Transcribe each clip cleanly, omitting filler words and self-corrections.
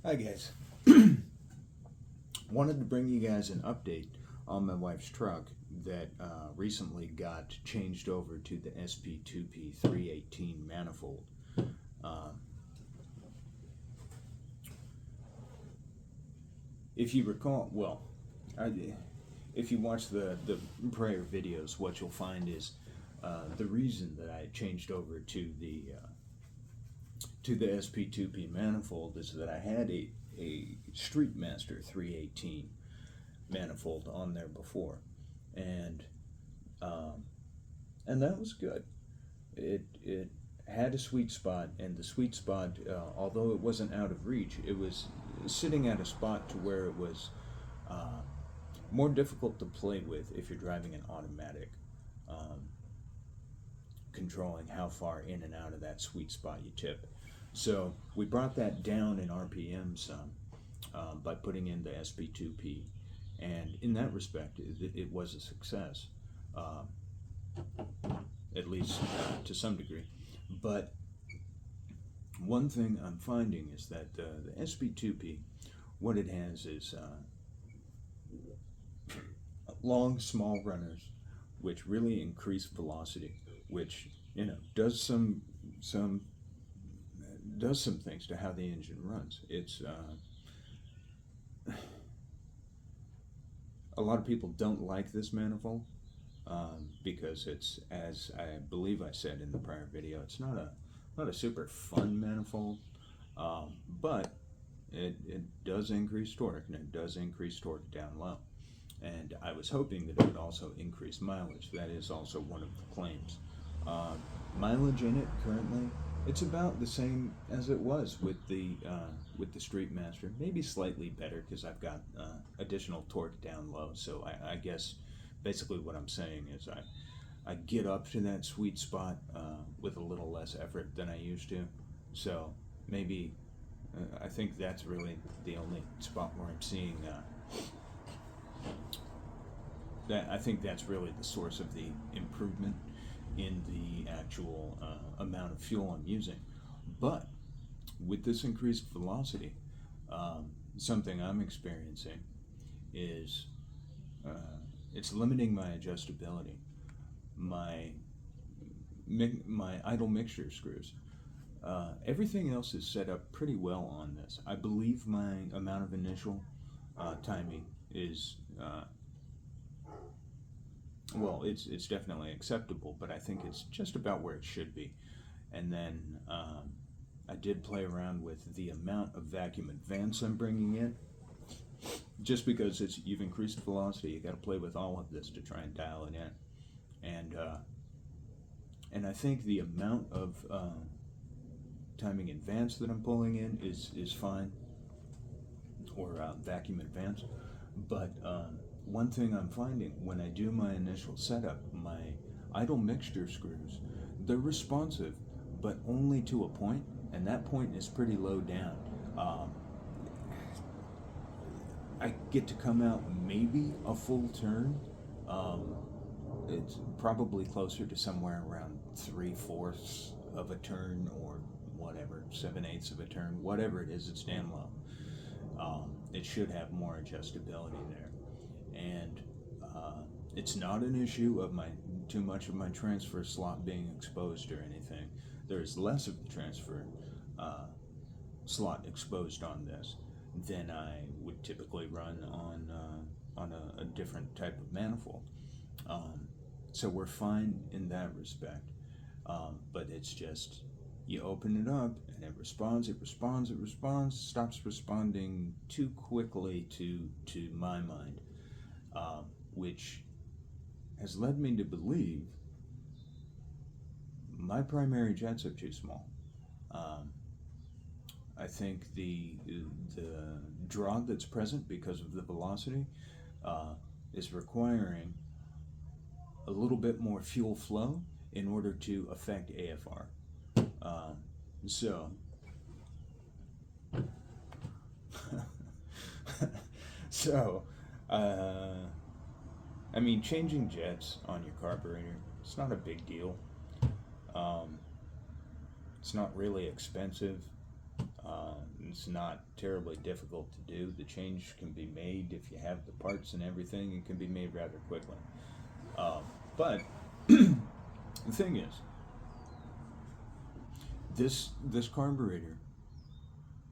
Hi guys. Wanted to bring you guys an update on my wife's truck that recently got changed over to the SP2P 318 manifold. If you recall, if you watch the prior videos, what you'll find is the reason that I changed over to the SP2P manifold is that I had a Streetmaster 318 manifold on there before, and that was good. It had a sweet spot, and the sweet spot, although it wasn't out of reach, it was sitting at a spot to where it was more difficult to play with if you're driving an automatic, controlling how far in and out of that sweet spot you tip. So we brought that down in RPM some by putting in the SP2P, and in that respect, it was a success, at least to some degree. But one thing I'm finding is that the SP2P, what it has is long, small runners, which really increase velocity, which does some things to how the engine runs. It's a lot of people don't like this manifold because it's, as I believe I said in the prior video, it's not a super fun manifold, but it does increase torque, and it does increase torque down low. And I was hoping that it would also increase mileage. That is also one of the claims. Mileage in it currently, it's about the same as it was with the Streetmaster, maybe slightly better because I've got additional torque down low. So I guess basically what I'm saying is I get up to that sweet spot with a little less effort than I used to. So maybe I think that's really the only spot where I'm seeing that. I think that's really the source of the improvement in the actual amount of fuel I'm using. But with this increased velocity, something I'm experiencing is it's limiting my adjustability. My idle mixture screws. Everything else is set up pretty well on this. I believe my amount of initial timing is it's definitely acceptable, but I think it's just about where it should be. And then I did play around with the amount of vacuum advance I'm bringing in. Just because you've increased velocity, you got to play with all of this to try and dial it in. And I think the amount of timing advance that I'm pulling in is fine, or vacuum advance. But one thing I'm finding when I do my initial setup, my idle mixture screws, they're responsive, but only to a point, and that point is pretty low down. I get to come out maybe a full turn. It's probably closer to somewhere around 3/4 of a turn, or whatever, 7/8 of a turn, whatever it is, it's damn low. It should have more adjustability there, and it's not an issue of too much of my transfer slot being exposed or anything. There's less of the transfer slot exposed on this than I would typically run on a different type of manifold. So we're fine in that respect, but it's just, you open it up and it responds, stops responding too quickly to my mind, which has led me to believe my primary jets are too small. I think the draw that's present because of the velocity is requiring a little bit more fuel flow in order to affect AFR. I mean, changing jets on your carburetor, it's not a big deal. It's not really expensive. It's not terribly difficult to do. The change can be made if you have the parts and everything. It can be made rather quickly. But the thing is, this carburetor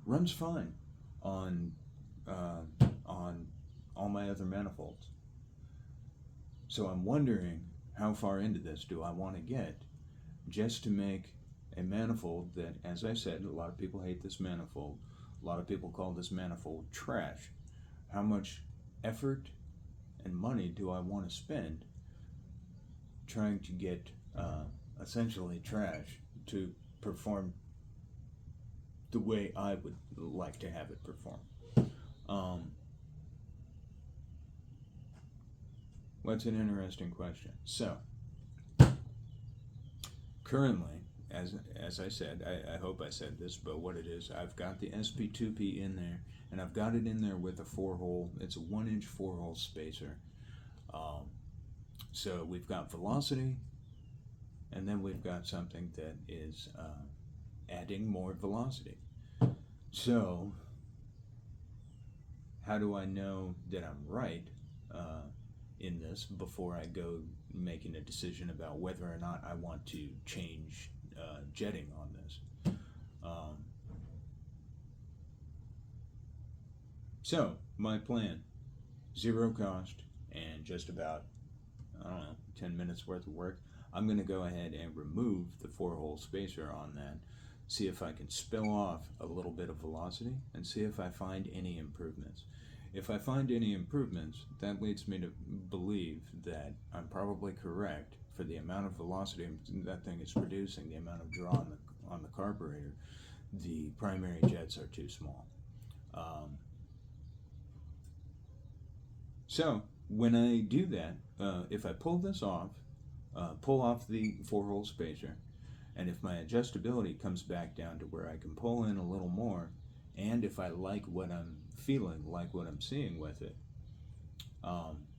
runs fine on all my other manifolds. So I'm wondering, how far into this do I want to get just to make a manifold that, as I said, a lot of people hate this manifold. A lot of people call this manifold trash. How much effort and money do I want to spend trying to get essentially trash to perform the way I would like to have it perform? What's an interesting question. So, currently, as I said, I hope I said this, but what it is, I've got the SP2P in there, and I've got it in there with a 4-hole, it's a 1-inch 4-hole spacer. So we've got velocity, and then we've got something that is adding more velocity. So, how do I know that I'm right in this before I go making a decision about whether or not I want to change jetting on this? So, my plan, 0 cost and just about, I don't know, 10 minutes worth of work. I'm going to go ahead and remove the 4-hole spacer on that, see if I can spill off a little bit of velocity, and see if I find any improvements. If I find any improvements, that leads me to believe that I'm probably correct for the amount of velocity that thing is producing, the amount of draw on the carburetor. The primary jets are too small. So when I do that, if I pull this off, pull off the 4-hole spacer, and if my adjustability comes back down to where I can pull in a little more, and if I like what I'm feeling, like what I'm seeing with it,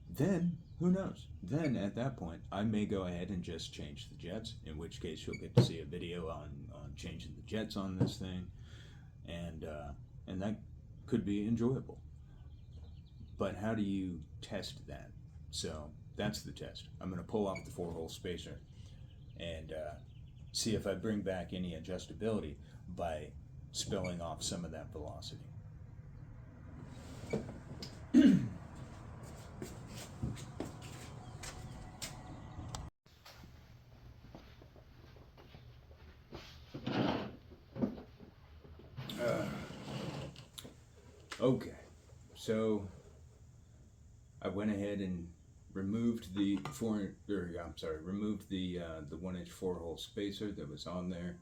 then who knows? Then at that point, I may go ahead and just change the jets, in which case you'll get to see a video on changing the jets on this thing, and that could be enjoyable. But how do you test that? So that's the test. I'm going to pull off the 4-hole spacer and see if I bring back any adjustability by spilling off some of that velocity. Okay, so I went ahead and removed the 1-inch 4-hole spacer that was on there,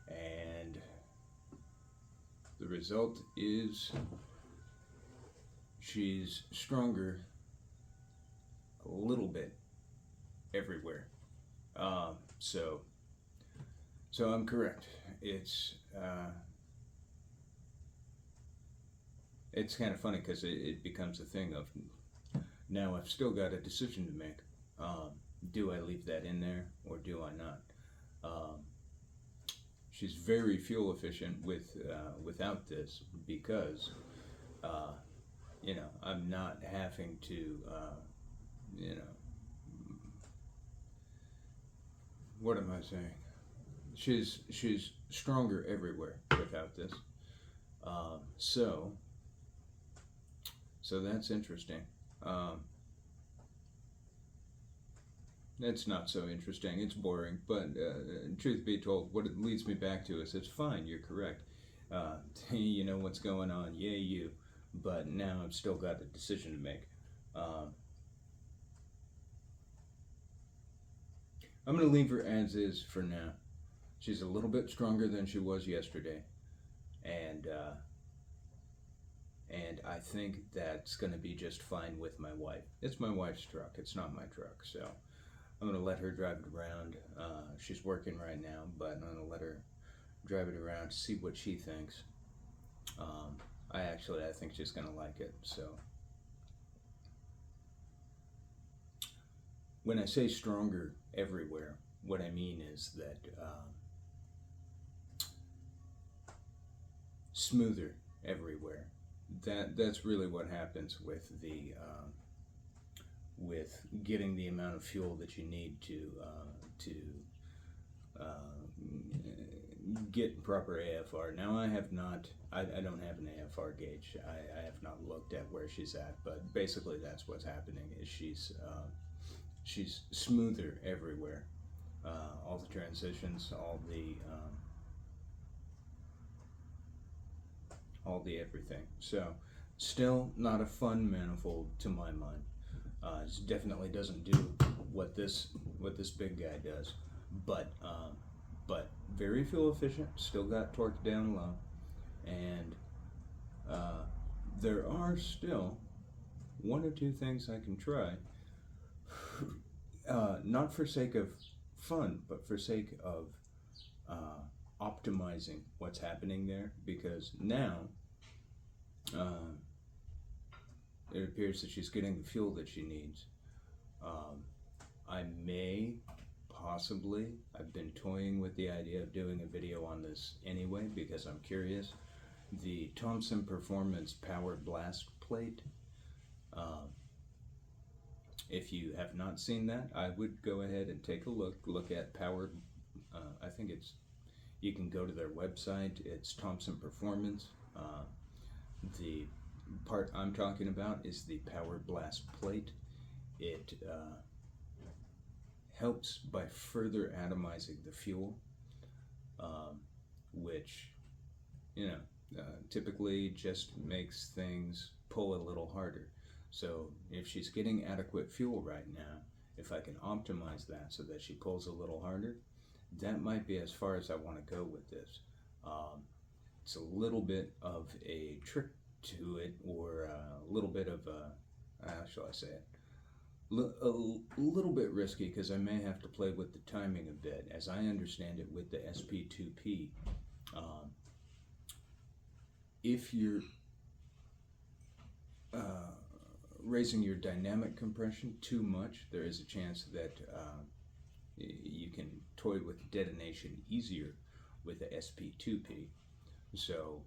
and the result is she's stronger a little bit everywhere. So I'm correct. It's kind of funny because it becomes a thing of, now I've still got a decision to make. Do I leave that in there or do I not? She's very fuel efficient without this because I'm not having to what am I saying? She's stronger everywhere without this. So that's interesting. It's not so interesting. It's boring. But truth be told, what it leads me back to is, it's fine. You're correct. You know what's going on. Yay, you. But now I've still got a decision to make. I'm going to leave her as is for now. She's a little bit stronger than she was yesterday. And I think that's going to be just fine with my wife. It's my wife's truck. It's not my truck. So I'm going to let her drive it around. She's working right now, but I'm going to let her drive it around to see what she thinks. I think she's going to like it. So when I say stronger everywhere, what I mean is that smoother everywhere. That's really what happens with the with getting the amount of fuel that you need to get proper AFR. Now I have not, I don't have an AFR gauge. I have not looked at where she's at, but basically that's what's happening is she's smoother everywhere. All the transitions, all the everything. So still not a fun manifold to my mind. It definitely doesn't do what this big guy does, but very fuel efficient. Still got torque down low, and there are still one or two things I can try. Not for sake of fun, but for sake of optimizing what's happening there, because now it appears that she's getting the fuel that she needs. I may possibly, I've been toying with the idea of doing a video on this anyway because I'm curious. The Thompson Performance Power Blast Plate. If you have not seen that, I would go ahead and take a look at Power. I think you can go to their website. It's Thompson Performance. The part I'm talking about is the Power Blast Plate. It helps by further atomizing the fuel, which, typically just makes things pull a little harder. So if she's getting adequate fuel right now, if I can optimize that so that she pulls a little harder, that might be as far as I want to go with this. It's a little bit of a trick to it, or a little bit of how shall I say it? A little bit risky, because I may have to play with the timing a bit. As I understand it, with the SP2P, if you're raising your dynamic compression too much, there is a chance that you can toy with detonation easier with the SP2P. So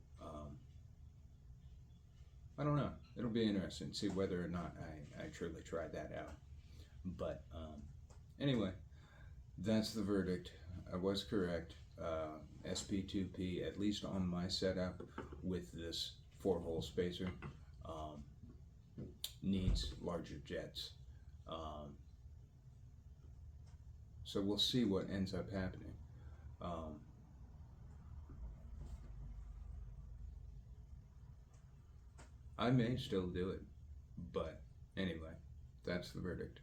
I don't know. It'll be interesting to see whether or not I truly try that out. But anyway, that's the verdict. I was correct. SP2P, at least on my setup with this 4-hole spacer, needs larger jets. So we'll see what ends up happening. I may still do it, but anyway, that's the verdict.